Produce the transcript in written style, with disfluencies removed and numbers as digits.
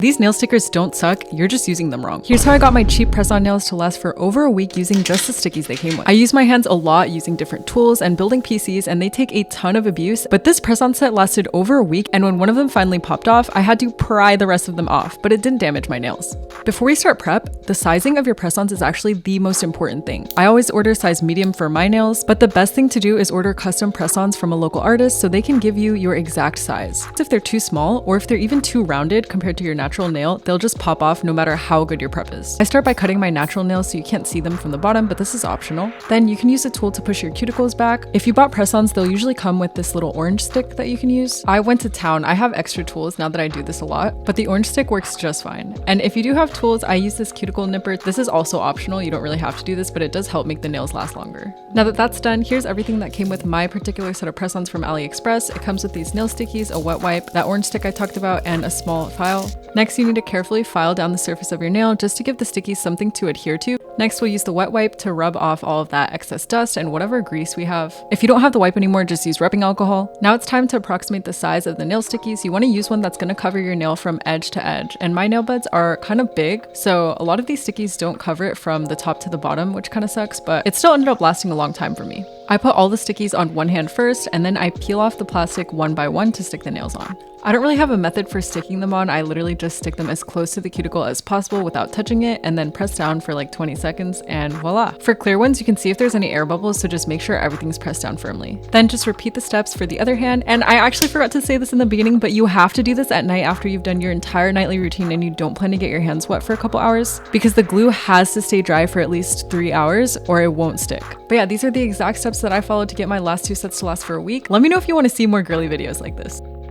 These nail stickers don't suck, you're just using them wrong. Here's how I got my cheap press-on nails to last for over a week using just the stickies they came with. I use my hands a lot using different tools and building PCs, and they take a ton of abuse, but this press-on set lasted over a week, and when one of them finally popped off, I had to pry the rest of them off, but it didn't damage my nails. Before we start prep, the sizing of your press-ons is actually the most important thing. I always order size medium for my nails, but the best thing to do is order custom press-ons from a local artist so they can give you your exact size. If they're too small, or if they're even too rounded compared to your natural nail, they'll just pop off no matter how good your prep is. I start by cutting my natural nails so you can't see them from the bottom, but this is optional. Then you can use a tool to push your cuticles back. If you bought press-ons, they'll usually come with this little orange stick that you can use. I went to town. I have extra tools now that I do this a lot, but the orange stick works just fine. And if you do have tools, I use this cuticle nipper. This is also optional. You don't really have to do this, but it does help make the nails last longer. Now that that's done, here's everything that came with my particular set of press-ons from AliExpress. It comes with these nail stickies, a wet wipe, that orange stick I talked about, and a small file. Next, you need to carefully file down the surface of your nail just to give the stickies something to adhere to. Next, we'll use the wet wipe to rub off all of that excess dust and whatever grease we have. If you don't have the wipe anymore, just use rubbing alcohol. Now it's time to approximate the size of the nail stickies. You want to use one that's going to cover your nail from edge to edge. And my nail beds are kind of big, so a lot of these stickies don't cover it from the top to the bottom, which kind of sucks, but it still ended up lasting a long time for me. I put all the stickies on one hand first, and then I peel off the plastic one by one to stick the nails on. I don't really have a method for sticking them on. I literally just stick them as close to the cuticle as possible without touching it, and then press down for like 20 seconds, and voila. For clear ones, you can see if there's any air bubbles, so just make sure everything's pressed down firmly. Then just repeat the steps for the other hand, and I actually forgot to say this in the beginning, but you have to do this at night after you've done your entire nightly routine and you don't plan to get your hands wet for a couple hours, because the glue has to stay dry for at least 3 hours or it won't stick. But yeah, these are the exact steps that I followed to get my last two sets to last for a week. Let me know if you want to see more girly videos like this.